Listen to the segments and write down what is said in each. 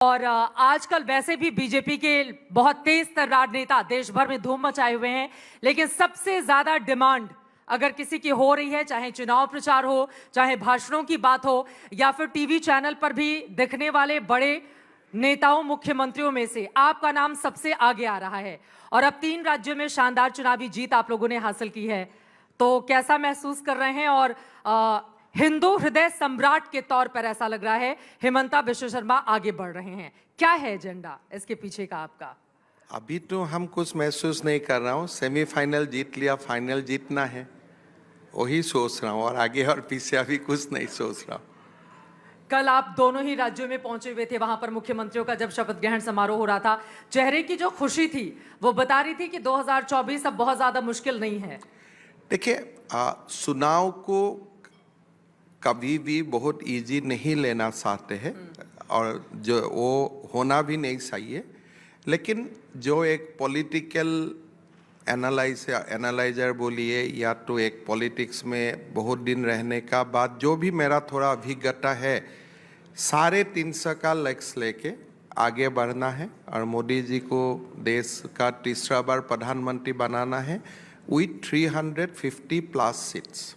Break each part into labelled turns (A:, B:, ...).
A: और आजकल वैसे भी बीजेपी के बहुत तेज तर्रार नेता देश भर में धूम मचाए हुए हैं, लेकिन सबसे ज्यादा डिमांड अगर किसी की हो रही है, चाहे चुनाव प्रचार हो, चाहे भाषणों की बात हो, या फिर टीवी चैनल पर भी दिखने वाले बड़े नेताओं मुख्यमंत्रियों में से आपका नाम सबसे आगे आ रहा है। और अब 3 राज्यों में शानदार चुनावी जीत आप लोगों ने हासिल की है, तो कैसा महसूस कर रहे हैं? और हिंदू हृदय सम्राट के तौर पर ऐसा लग रहा है हिमंता विश्व शर्मा आगे बढ़ रहे हैं, क्या है एजेंडा इसके पीछे का आपका?
B: अभी तो हम कुछ महसूस नहीं कर रहा हूँ। सेमीफाइनल जीत लिया, फाइनल जीतना है, वही सोच रहा हूँ, और आगे और पीछे अभी कुछ नहीं सोच रहा हूँ।
A: कल आप दोनों ही राज्यों में पहुंचे हुए थे, वहां पर मुख्यमंत्रियों का जब शपथ ग्रहण समारोह हो रहा था, चेहरे की जो खुशी थी वो बता रही थी कि 2024 अब बहुत ज्यादा मुश्किल नहीं है।
B: देखिए, चुनाव को कभी भी बहुत इजी नहीं लेना चाहते हैं, और जो वो होना भी नहीं चाहिए, लेकिन जो एक पॉलिटिकल एनालाइजर बोलिए या तो एक पॉलिटिक्स में बहुत दिन रहने का बाद जो भी मेरा थोड़ा अभिज्ञता है, 350 का लक्ष्य लेके आगे बढ़ना है और मोदी जी को देश का तीसरा बार प्रधानमंत्री बनाना है विथ 350+ सीट्स।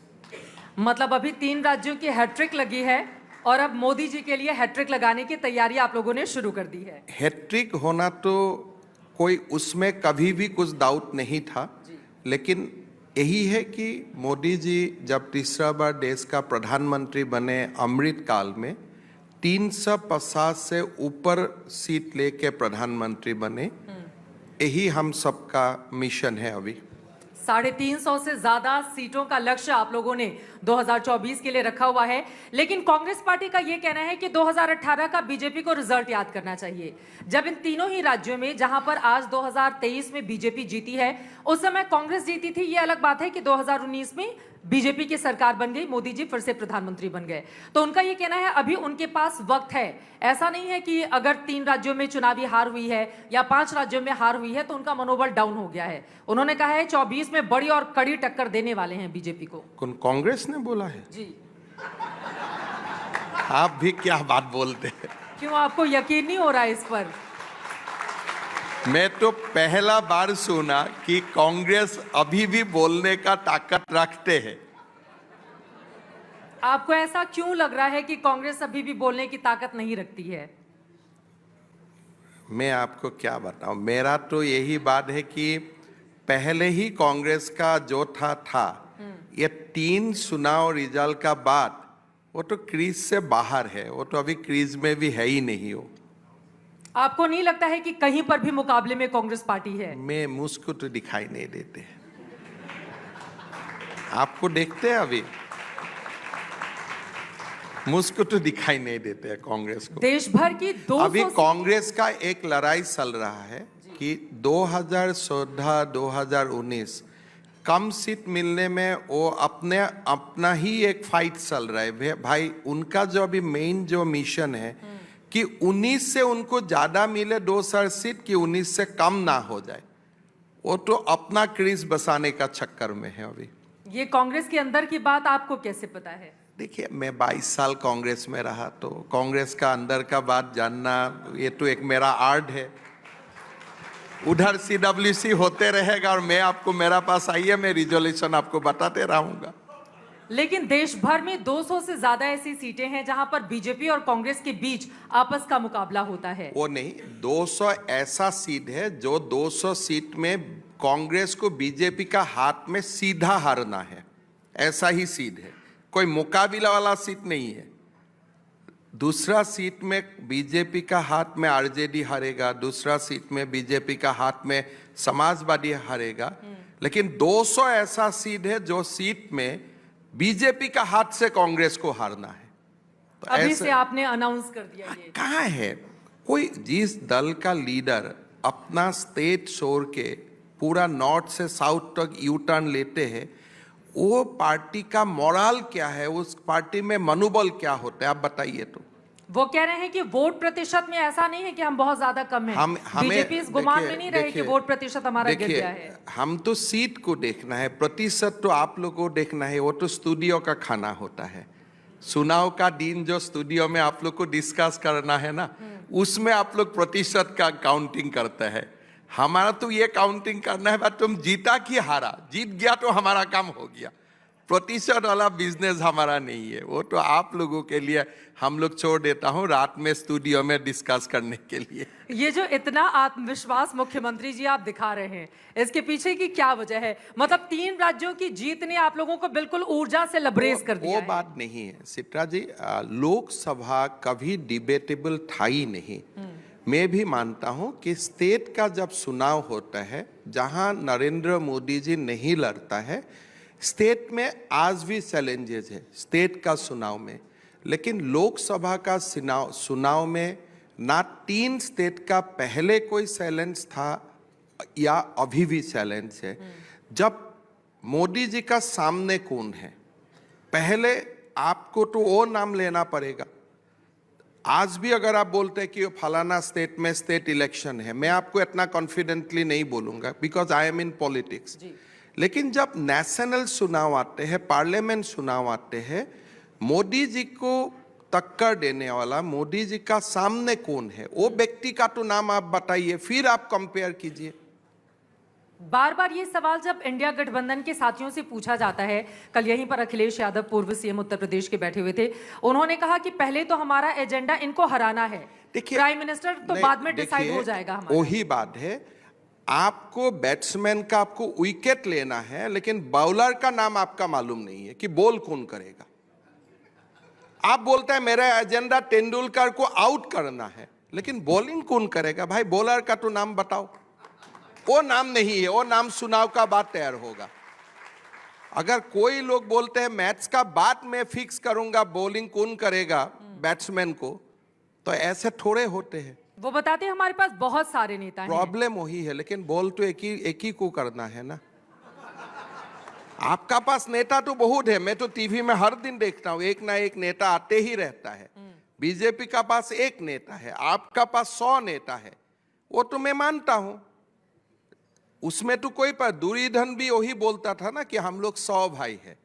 A: मतलब अभी 3 राज्यों की हैट्रिक लगी है और अब मोदी जी के लिए हैट्रिक लगाने की तैयारी आप लोगों ने शुरू कर दी है।
B: हैट्रिक होना तो कोई उसमें कभी भी कुछ डाउट नहीं था, लेकिन यही है कि मोदी जी जब तीसरा बार देश का प्रधानमंत्री बने अमृत काल में 350 से ऊपर सीट लेके प्रधानमंत्री बने, यही हम सबका मिशन है। अभी
A: 350 से ज्यादा सीटों का लक्ष्य आप लोगों ने 2024 के लिए रखा हुआ है, लेकिन कांग्रेस पार्टी का यह कहना है कि 2018 का बीजेपी को रिजल्ट याद करना चाहिए, जब इन तीनों ही राज्यों में, जहां पर आज 2023 में बीजेपी जीती है, उस समय कांग्रेस जीती थी। यह अलग बात है कि 2019 में बीजेपी की सरकार बन गई, मोदी जी फिर से प्रधानमंत्री बन गए। तो उनका यह कहना है अभी उनके पास वक्त है, ऐसा नहीं है कि अगर 3 राज्यों में चुनावी हार हुई है या 5 राज्यों में हार हुई है तो उनका मनोबल डाउन हो गया है। उन्होंने कहा है 24 में बड़ी और कड़ी टक्कर देने वाले हैं बीजेपी को।
B: कौन, कांग्रेस ने बोला है?
A: जी।
B: आप भी क्या बात बोलते हैं?
A: क्यों, आपको यकीन नहीं हो रहा है इस पर?
B: मैं तो पहला बार सुना कि कांग्रेस अभी भी बोलने का ताकत रखते हैं।
A: आपको ऐसा क्यों लग रहा है कि कांग्रेस अभी भी बोलने की ताकत नहीं रखती है?
B: मैं आपको क्या बताऊं, मेरा तो यही बात है कि पहले ही कांग्रेस का जो था ये 3 चुनाव रिजल्ट का बाद वो तो क्रीज से बाहर है, वो तो अभी क्रीज में भी है ही नहीं हो।
A: आपको नहीं लगता है कि कहीं पर भी मुकाबले में कांग्रेस पार्टी है?
B: मैं मुझको तो दिखाई नहीं देते। आपको देखते हैं? अभी मुझको तो दिखाई नहीं देते हैं कांग्रेस को।
A: देश भर की 200
B: अभी कांग्रेस का एक लड़ाई चल रहा है कि 2014-2019 कम सीट मिलने में वो अपना ही एक फाइट चल रहा है भाई। उनका जो अभी मेन जो मिशन है कि 19 से उनको ज्यादा मिले 2 सीट, कि 19 से कम ना हो जाए, वो तो अपना क्रीज बसाने का चक्कर में है अभी।
A: ये कांग्रेस के अंदर की बात आपको कैसे पता है?
B: देखिए, मैं 22 साल कांग्रेस में रहा, तो कांग्रेस का अंदर का बात जानना ये तो एक मेरा आर्ट है। उधर CWC होते रहेगा और मैं आपको, मेरा पास आइए, मैं रिजोल्यूशन आपको बताते रहूंगा।
A: लेकिन देश भर में 200 से ज्यादा ऐसी सीटें हैं जहां पर बीजेपी और कांग्रेस के बीच आपस का मुकाबला होता है।
B: वो नहीं, 200 ऐसा सीट है जो 200 सीट में कांग्रेस को बीजेपी का हाथ में सीधा हारना है, ऐसा ही सीट है, कोई मुकाबला वाला सीट नहीं है। दूसरा सीट में बीजेपी का हाथ में आरजेडी हारेगा, दूसरा सीट में बीजेपी का हाथ में समाजवादी हारेगा, लेकिन 200 ऐसा सीट है जो सीट में बीजेपी का हाथ से कांग्रेस को हारना है। तो
A: अभी से आपने अनाउंस कर दिया ये?
B: कहाँ है कोई? जिस दल का लीडर अपना स्टेट छोड़ के पूरा नॉर्थ से साउथ तक यू टर्न लेते हैं, वो पार्टी का मोरल क्या है, उस पार्टी में मनोबल क्या होता है, आप बताइए। तो
A: वो कह रहे हैं कि वोट प्रतिशत में ऐसा नहीं है कि हम बहुत ज्यादा कम हैं। बीजेपी इस गुमान में नहीं रहे कि वोट प्रतिशत हमारा गिर गया है।
B: हम तो सीट को देखना है, प्रतिशत तो आप लोगों को देखना है, वो तो स्टूडियो का खाना होता है। चुनाव का दिन जो स्टूडियो में आप लोग को डिस्कस करना है ना, उसमें आप लोग प्रतिशत का काउंटिंग करते हैं। हमारा तो ये काउंटिंग करना है, तुम जीता कि हारा, जीत गया तो हमारा काम हो गया। प्रतिशत वाला बिजनेस हमारा नहीं है, वो तो आप लोगों के लिए हम लोग छोड़ देता हूँ रात में स्टूडियो में डिस्कस करने के लिए।
A: ये जो इतना आत्मविश्वास मुख्यमंत्री जी आप दिखा रहे हैं, इसके पीछे की क्या वजह है? मतलब 3 राज्यों की जीत ने आप लोगों को बिल्कुल ऊर्जा से लबरेज कर दिया
B: वो
A: है।
B: बात नहीं है सित्रा जी, लोकसभा कभी डिबेटेबल था ही नहीं। मैं भी मानता हूं कि स्टेट का जब चुनाव होता है जहां नरेंद्र मोदी जी नहीं लड़ता है, स्टेट में आज भी चैलेंजेस है स्टेट का चुनाव में, लेकिन लोकसभा का चुनाव में ना 3 स्टेट का पहले कोई चैलेंज था या अभी भी चैलेंज है। जब मोदी जी का सामने कौन है, पहले आपको तो वो नाम लेना पड़ेगा। आज भी अगर आप बोलते हैं कि फलाना स्टेट में स्टेट इलेक्शन है, मैं आपको इतना कॉन्फिडेंटली नहीं बोलूंगा because I am in politics. लेकिन जब नेशनल चुनाव आते हैं, पार्लियामेंट चुनाव आते हैं, मोदी जी को टक्कर देने वाला, मोदी जी का सामने कौन है, वो व्यक्ति का तो नाम आप बताइए, फिर आप कंपेयर कीजिए।
A: बार बार ये सवाल जब इंडिया गठबंधन के साथियों से पूछा जाता है, कल यहीं पर अखिलेश यादव पूर्व सीएम उत्तर प्रदेश के बैठे हुए थे, उन्होंने कहा कि पहले तो हमारा एजेंडा इनको हराना है, प्राइम मिनिस्टर तो बाद में डिसाइड हो जाएगा हमारा।
B: वही बात है, आपको बैट्समैन का आपको विकेट लेना है, लेकिन बॉलर का नाम आपका मालूम नहीं है कि बॉल कौन करेगा। आप बोलते हैं मेरा एजेंडा तेंदुलकर को आउट करना है, लेकिन बॉलिंग कौन करेगा? भाई बॉलर का तो नाम बताओ। वो नाम नहीं है, वो नाम चुनाव का बाद तैयार होगा। अगर कोई लोग बोलते हैं मैच का बाद में फिक्स करूंगा बॉलिंग कौन करेगा बैट्समैन को, तो ऐसे थोड़े होते हैं।
A: वो बताते हैं हमारे पास बहुत सारे नेता हैं।
B: प्रॉब्लम वही है, लेकिन बॉल तो एक ही को करना है ना। आपका पास नेता तो बहुत है, मैं तो टीवी में हर दिन देखता हूं, एक ना एक नेता आते ही रहता है। बीजेपी का पास एक नेता है, आपका पास 100 नेता है, वो तो मैं मानता हूं। उसमें तो कोई पर दुर्योधन भी वही बोलता था ना कि हम लोग 100 भाई है।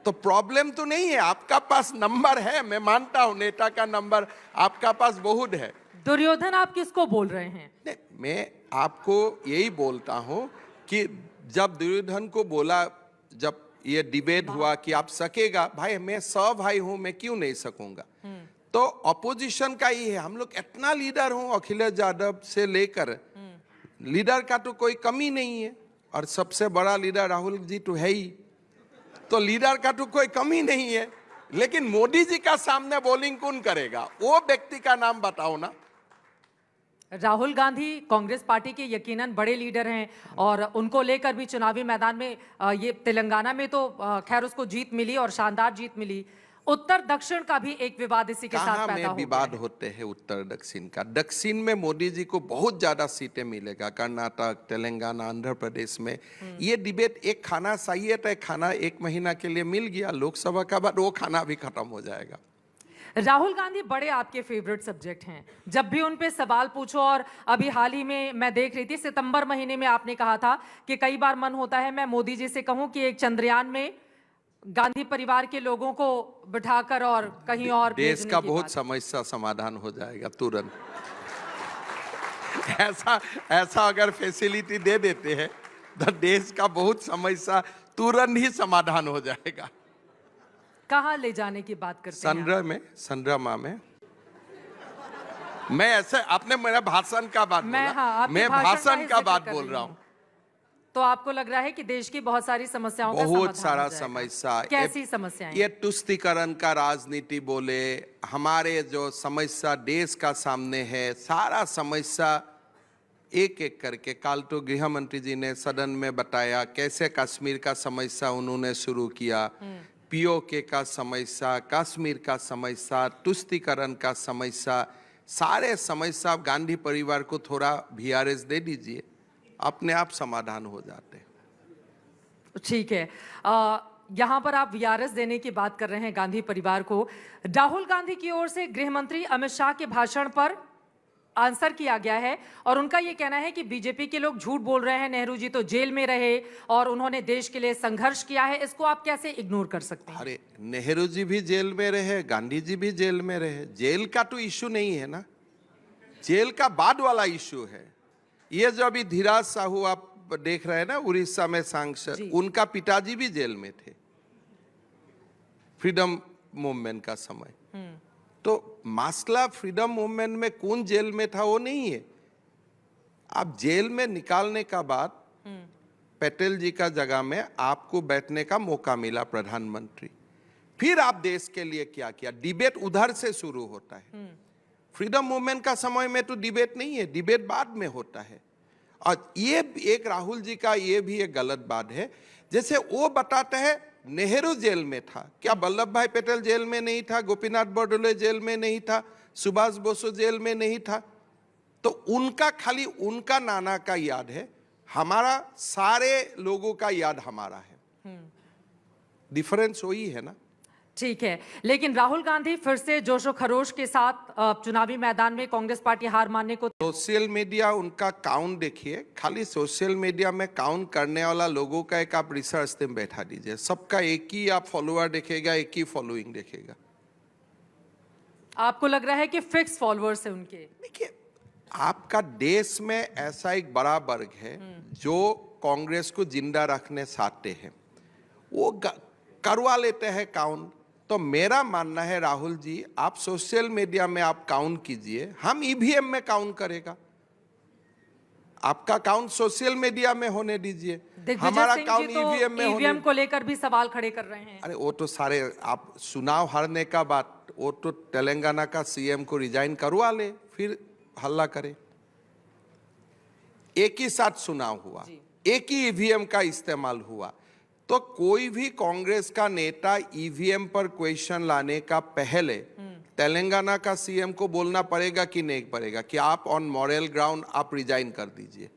B: तो प्रॉब्लम तो नहीं है, आपका पास नंबर है, मैं मानता हूं नेता का नंबर आपका पास बहुत है।
A: दुर्योधन आप किसको बोल रहे हैं?
B: नहीं, मैं आपको यही बोलता हूं कि जब दुर्योधन को बोला, जब ये डिबेट हुआ कि आप सकेगा, भाई मैं 100 भाई हूं, मैं क्यों नहीं सकूंगा। तो अपोजिशन का ही है, हम लोग इतना लीडर हूं, अखिलेश यादव से लेकर लीडर का तो कोई कमी नहीं है, और सबसे बड़ा लीडर राहुल जी तो है ही, तो लीडर का तो कोई कमी नहीं है। लेकिन मोदी जी का सामने बॉलिंग कौन करेगा, वो व्यक्ति का नाम बताओ ना।
A: राहुल गांधी कांग्रेस पार्टी के यकीनन बड़े लीडर हैं, और उनको लेकर भी चुनावी मैदान में ये तेलंगाना में तो खैर उसको जीत मिली और शानदार जीत मिली। उत्तर दक्षिण का भी एक विवाद इसी के साथ पैदा हो गया
B: विवाद
A: है।
B: होते हैं उत्तर दक्षिण का। दक्षिण में मोदी जी को बहुत ज्यादा सीटें मिलेगा, कर्नाटक, तेलंगाना, आंध्र प्रदेश में। ये डिबेट, एक खाना चाहिए था, एक खाना 1 महीना के लिए मिल गया, लोकसभा का बाद वो खाना भी खत्म हो जाएगा।
A: राहुल गांधी बड़े आपके फेवरेट सब्जेक्ट हैं, जब भी उन पे सवाल पूछो, और अभी हाल ही में मैं देख रही थी सितंबर महीने में आपने कहा था कि कई बार मन होता है मैं मोदी जी से कहूं कि एक चंद्रयान में गांधी परिवार के लोगों को बिठाकर और कहीं और
B: देश का बहुत समस्या समाधान हो जाएगा तुरंत। ऐसा अगर फैसिलिटी दे देते हैं तो देश का बहुत समस्या तुरंत ही समाधान हो जाएगा।
A: कहाँ ले जाने की बात करते हैं?
B: संड्रमा में। मैं ऐसे, आपने मेरा भाषण का बात बोला, मैं भाषण का बात बोल रहा हूँ।
A: तो आपको लग रहा है कि देश की बहुत सारी समस्याओं का
B: बहुत सारा समस्या।
A: कैसी समस्याएं?
B: ये तुष्टीकरण का राजनीति बोले, हमारे जो समस्या देश का सामने है, सारा समस्या एक एक करके। कल तो गृह मंत्री जी ने सदन में बताया कैसे कश्मीर का समस्या उन्होंने शुरू किया, पीओके का समस्या, कश्मीर का समस्या, तुष्टीकरण का समस्या, सारे समस्या गांधी परिवार को थोड़ा VRS दे दीजिए, अपने आप समाधान हो जाते हैं।
A: ठीक है, यहाँ पर आप VRS देने की बात कर रहे हैं गांधी परिवार को। राहुल गांधी की ओर से गृह मंत्री अमित शाह के भाषण पर आंसर किया गया है, और उनका ये कहना है कि बीजेपी के लोग झूठ बोल रहे हैं, नेहरू जी तो जेल में रहे और उन्होंने देश के लिए संघर्ष किया है। इसको आप कैसे इग्नोर कर सकते हैं?
B: अरे नेहरू जी भी जेल में रहे, गांधी जी भी जेल में रहे, जेल का तो इश्यू नहीं है ना। जेल का बाद वाला इशू है। ये जो अभी धीराज साहू आप देख रहे हैं ना, उड़ीसा में सांसद,
A: जी।
B: उनका पिताजी भी जेल में थे फ्रीडम मूवमेंट का समय। तो मसला फ्रीडम मूवमेंट में कौन जेल में था वो नहीं है। आप जेल में निकालने का बाद पटेल जी का जगह में आपको बैठने का मौका मिला प्रधानमंत्री, फिर आप देश के लिए क्या किया। डिबेट उधर से शुरू होता है। फ्रीडम मूवमेंट का समय में तो डिबेट नहीं है, डिबेट बाद में होता है। और ये एक राहुल जी का ये भी एक गलत बात है। जैसे वो बताते हैं नेहरू जेल में था, क्या वल्लभ भाई पटेल जेल में नहीं था? गोपीनाथ बरदलोई जेल में नहीं था? सुभाष बोस जेल में नहीं था? तो उनका खाली उनका नाना का याद है, हमारा सारे लोगों का याद हमारा है। डिफरेंस वही है ना।
A: ठीक है, लेकिन राहुल गांधी फिर से जोशो खरोश के साथ चुनावी मैदान में, कांग्रेस पार्टी हार मानने को।
B: सोशल मीडिया उनका काउंट देखिए, खाली सोशल मीडिया में काउंट करने वाला लोगों का एक आप रिसर्च टीम बैठा दीजिए, सबका एक ही आप फॉलोअर देखेगा, एक ही फॉलोइंग देखेगा।
A: आपको लग रहा है कि फिक्स फॉलोअर्स है उनके?
B: देखिए, आपका देश में ऐसा एक बड़ा वर्ग है जो कांग्रेस को जिंदा रखने चाहते हैं, वो करवा लेते हैं काउंट। तो मेरा मानना है राहुल जी, आप सोशल मीडिया में आप काउंट कीजिए, हम ईवीएम में काउंट करेगा। आपका काउंट सोशल मीडिया में होने दीजिए, हमारा काउंट ईवीएम में
A: ईवीएम को लेकर भी सवाल खड़े कर रहे हैं।
B: अरे वो तो सारे, आप चुनाव हारने का बात, वो तो तेलंगाना का सीएम को रिजाइन करवा ले, फिर हल्ला करे। एक ही साथ चुनाव हुआ, एक ही ईवीएम का इस्तेमाल हुआ, तो कोई भी कांग्रेस का नेता ईवीएम पर क्वेश्चन लाने का पहले तेलंगाना का सीएम को बोलना पड़ेगा कि नहीं पड़ेगा कि आप ऑन मॉरल ग्राउंड आप रिजाइन कर दीजिए।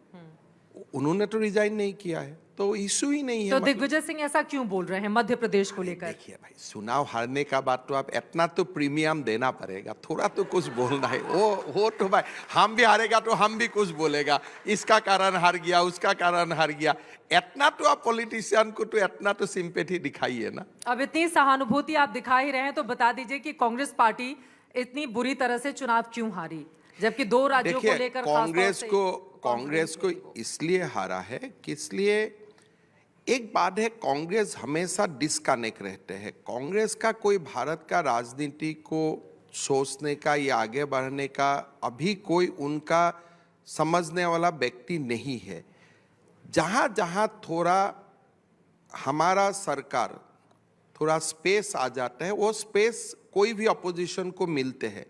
B: उन्होंने तो रिजाइन नहीं किया है, तो इशू ही नहीं है।
A: तो दिग्विजय सिंह ऐसा क्यों बोल रहे हैं मध्य प्रदेश को लेकर?
B: देखिए भाई, चुनाव हारने का बात तो आप इतना तो प्रीमियम देना पड़ेगा, थोड़ा तो कुछ बोलना है। वो तो भाई, हम भी हारेगा तो हम भी कुछ बोलेगा, इसका कारण हार गया, उसका कारण हार गया। इतना तो आप पॉलिटिशियन को तो इतना तो सिंपैथी दिखाइए ना।
A: अब इतनी सहानुभूति आप दिखा ही रहे हैं, तो बता दीजिए कि कांग्रेस पार्टी इतनी बुरी तरह से चुनाव क्यों हारी, जबकि दो राज्यों को लेकर
B: कांग्रेस को इसलिए हारा है कि, इसलिए एक बात है, कांग्रेस हमेशा डिस्कनेक्ट रहते हैं। कांग्रेस का कोई भारत का राजनीति को सोचने का या आगे बढ़ने का अभी कोई उनका समझने वाला व्यक्ति नहीं है। जहाँ जहाँ थोड़ा हमारा सरकार थोड़ा स्पेस आ जाता है, वो स्पेस कोई भी अपोजिशन को मिलते हैं।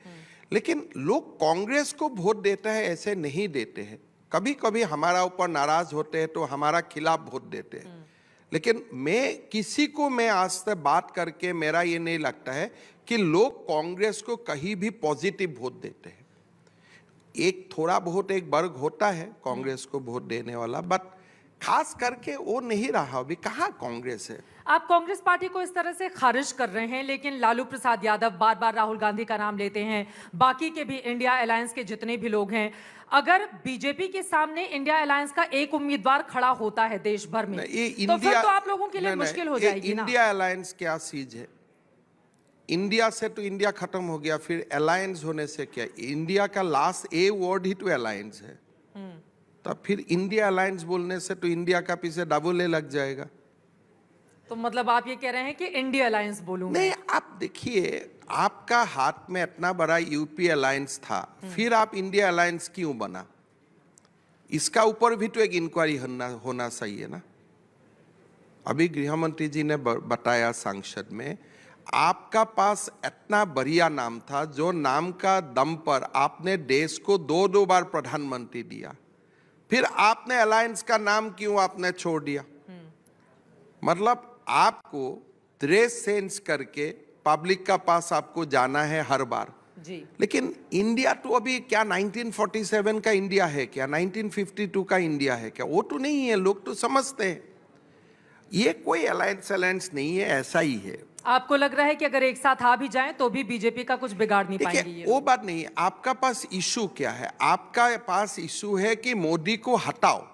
B: लेकिन लोग कांग्रेस को वोट देते हैं ऐसे नहीं देते हैं। कभी कभी हमारा ऊपर नाराज होते हैं तो हमारा खिलाफ वोट देते हैं। लेकिन मैं आज तक बात करके मेरा ये नहीं लगता है कि लोग कांग्रेस को कहीं भी पॉजिटिव वोट देते हैं। एक थोड़ा बहुत एक वर्ग होता है कांग्रेस को वोट देने वाला, बट खास करके वो नहीं रहा। अभी कहाँ कांग्रेस है।
A: आप कांग्रेस पार्टी को इस तरह से खारिज कर रहे हैं, लेकिन लालू प्रसाद यादव बार बार राहुल गांधी का नाम लेते हैं, बाकी के भी इंडिया अलायंस के जितने भी लोग हैं। अगर बीजेपी के सामने इंडिया अलायंस का एक उम्मीदवार खड़ा होता है देश भर में, तो फिर तो आप लोगों के लिए मुश्किल हो जाएगी ना।
B: इंडिया अलायंस क्या चीज है? इंडिया से तो इंडिया खत्म हो गया, फिर अलायंस होने से क्या? इंडिया का लास्ट ए वर्ड ही तो अलायंस है। तो फिर इंडिया अलायंस बोलने से तो इंडिया का पीछे डबल ए लग जाएगा।
A: तो मतलब आप ये कह रहे हैं कि इंडिया अलायंस बोलूंगा?
B: नहीं, आप देखिए, आपका हाथ में इतना बड़ा यूपी अलायंस था, फिर आप इंडिया अलायंस क्यों बना? इसका ऊपर भी तो एक इंक्वायरी होना चाहिए ना। अभी गृह मंत्री जी ने बताया संसद में, आपका पास इतना बढ़िया नाम था, जो नाम का दम पर आपने देश को 2-2 बार प्रधानमंत्री दिया, फिर आपने अलायंस का नाम क्यों आपने छोड़ दिया? मतलब आपको ड्रेस सेंस करके पब्लिक का पास आपको जाना है हर बार
A: जी।
B: लेकिन इंडिया तो अभी क्या 1947 का इंडिया है क्या? 1952 का इंडिया है क्या? वो तो नहीं है। लोग तो समझते हैं ये कोई अलायंस नहीं है, ऐसा ही है।
A: आपको लग रहा है कि अगर एक साथ आ भी जाएं तो भी बीजेपी का कुछ बिगाड़ नहीं पाएंगे ये?
B: वो बात नहीं है। आपका पास इशू क्या है? आपका पास इशू है कि मोदी को हटाओ,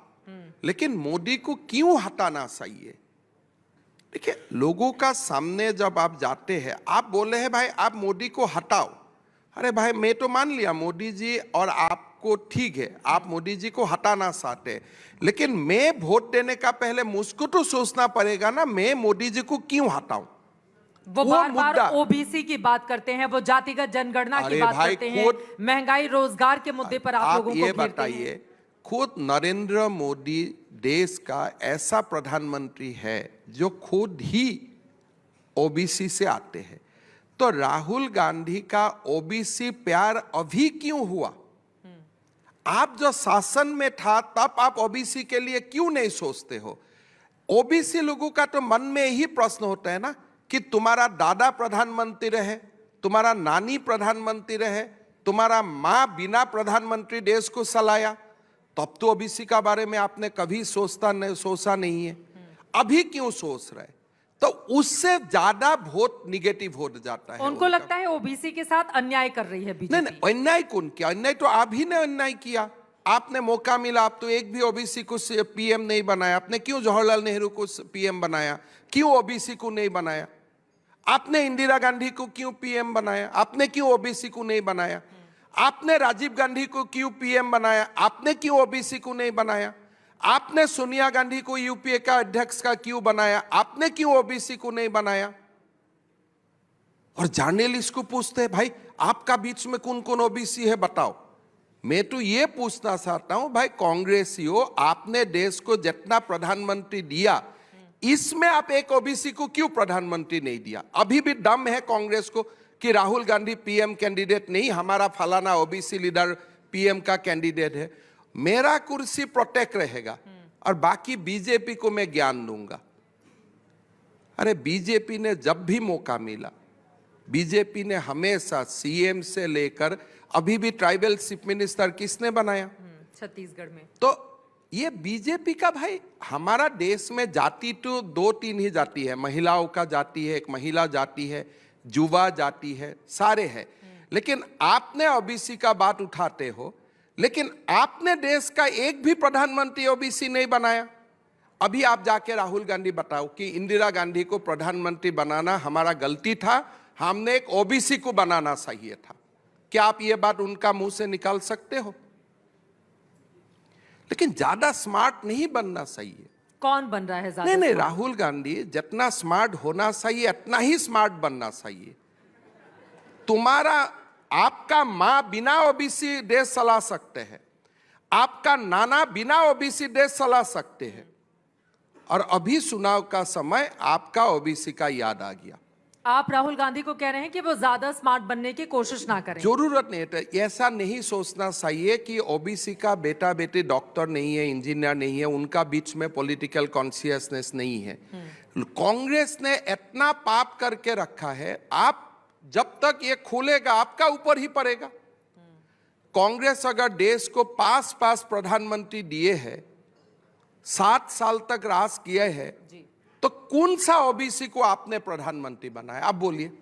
B: लेकिन मोदी को क्यों हटाना चाहिए? देखिए, लोगों का सामने जब आप जाते हैं, आप बोले हैं भाई आप मोदी को हटाओ, अरे भाई, मैं तो मान लिया मोदी जी और आपको ठीक है, आप मोदी जी को हटाना चाहते हैं, लेकिन मैं वोट देने का पहले मुझको तो सोचना पड़ेगा ना, मैं मोदी जी को क्यों हटाऊं।
A: वो बार बार ओबीसी की बात करते हैं, वो जातिगत जनगणना की बात करते हैं, महंगाई रोजगार के मुद्दे पर आप लोगों को
B: ये
A: घेरते हैं।
B: बताइए, खुद नरेंद्र मोदी देश का ऐसा प्रधानमंत्री है जो खुद ही ओबीसी से आते हैं, तो राहुल गांधी का ओबीसी प्यार अभी क्यों हुआ। आप जो शासन में था तब आप ओबीसी के लिए क्यों नहीं सोचते हो। ओबीसी लोगों का तो मन में यही प्रश्न होता है ना कि तुम्हारा दादा प्रधानमंत्री रहे, तुम्हारा नानी प्रधानमंत्री रहे, तुम्हारा माँ बिना प्रधानमंत्री देश को चलाया, तब तो ओबीसी का बारे में आपने कभी सोचा नहीं है। अभी क्यों सोच रहे, तो उससे ज्यादा वोट निगेटिव हो जाता है।
A: उनको लगता है ओबीसी के साथ अन्याय कर रही है बीजेपी।
B: नहीं, अन्याय कौन किया, अन्याय तो आप ही ने अन्याय किया। आपने मौका मिला, आप तो एक भी ओबीसी को पीएम नहीं बनाया। आपने क्यों जवाहरलाल नेहरू को पीएम बनाया, क्यों ओबीसी को नहीं बनाया। आपने इंदिरा गांधी को क्यों पीएम बनाया, आपने क्यों ओबीसी को नहीं बनाया। आपने राजीव गांधी को क्यों पीएम बनाया, आपने क्यों ओबीसी को नहीं बनाया। आपने सोनिया गांधी को यूपीए का अध्यक्ष का क्यों बनाया, आपने क्यों ओबीसी को नहीं बनाया। और जर्नलिस्ट को पूछते हैं, भाई आपका बीच में कौन कौन ओबीसी है बताओ। मैं तो ये पूछना चाहता हूं, भाई कांग्रेसियों, आपने देश को जितना प्रधानमंत्री दिया, इसमें आप एक ओबीसी को क्यों प्रधानमंत्री नहीं दिया। अभी भी दम है कांग्रेस को कि राहुल गांधी पीएम कैंडिडेट नहीं, हमारा फलाना ओबीसी लीडर पीएम का कैंडिडेट है, मेरा कुर्सी प्रोटेक्ट रहेगा और बाकी बीजेपी को मैं ज्ञान दूंगा। अरे बीजेपी ने जब भी मौका मिला, बीजेपी ने हमेशा सीएम से लेकर अभी भी ट्राइबल चीफ मिनिस्टर किसने बनाया,
A: छत्तीसगढ़ में।
B: तो ये बीजेपी का, भाई हमारा देश में जाति तो 2-3 ही जाति है, महिलाओं का जाति है, एक महिला जाति है, युवा जाति है, सारे हैं। लेकिन आपने ओबीसी का बात उठाते हो, लेकिन आपने देश का एक भी प्रधानमंत्री ओबीसी नहीं बनाया। अभी आप जाके राहुल गांधी बताओ कि इंदिरा गांधी को प्रधानमंत्री बनाना हमारा गलती था, हमने एक ओबीसी को बनाना चाहिए था। क्या आप ये बात उनका मुंह से निकाल सकते हो। लेकिन ज्यादा स्मार्ट नहीं बनना चाहिए।
A: कौन बन रहा है ज्यादा?
B: नहीं, राहुल गांधी जितना स्मार्ट होना चाहिए उतना ही स्मार्ट बनना चाहिए। तुम्हारा, आपका माँ बिना ओबीसी देश चला सकते हैं, आपका नाना बिना ओबीसी देश चला सकते हैं, और अभी चुनाव का समय आपका ओबीसी का याद आ गया।
A: आप राहुल गांधी को कह रहे हैं कि वो ज्यादा स्मार्ट बनने की कोशिश ना करें।
B: जरूरत नहीं है, ऐसा नहीं सोचना चाहिए कि ओबीसी का बेटा बेटी डॉक्टर नहीं है, इंजीनियर नहीं है, उनका बीच में पॉलिटिकल कॉन्शियसनेस नहीं है। कांग्रेस ने इतना पाप करके रखा है, आप जब तक ये खोलेगा आपका ऊपर ही पड़ेगा। कांग्रेस अगर देश को 5 प्रधानमंत्री दिए हैं, 7 साल तक राज किए हैं, तो कौन सा ओबीसी को आपने प्रधानमंत्री बनाया, आप बोलिए।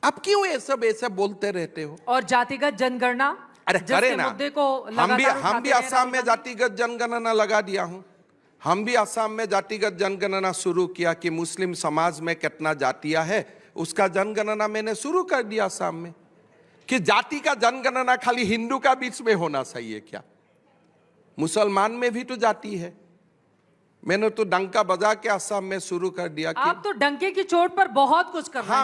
B: आप क्यों ये सब ऐसे बोलते रहते हो।
A: और जातिगत जनगणना,
B: अरे करे ना,
A: मुद्दे को
B: हम भी असम में जातिगत जनगणना लगा दिया हूं। हम भी असम में जातिगत जनगणना शुरू किया कि मुस्लिम समाज में कितना जातियां है, उसका जनगणना मैंने शुरू कर दिया असम में। कि जाति का जनगणना खाली हिंदू का बीच में होना चाहिए क्या, मुसलमान में भी तो जाति है। मैंने तो डंका बजा के असम में शुरू कर दिया।
A: आप तो डंके की चोट पर बहुत कुछ कर रहे हैं।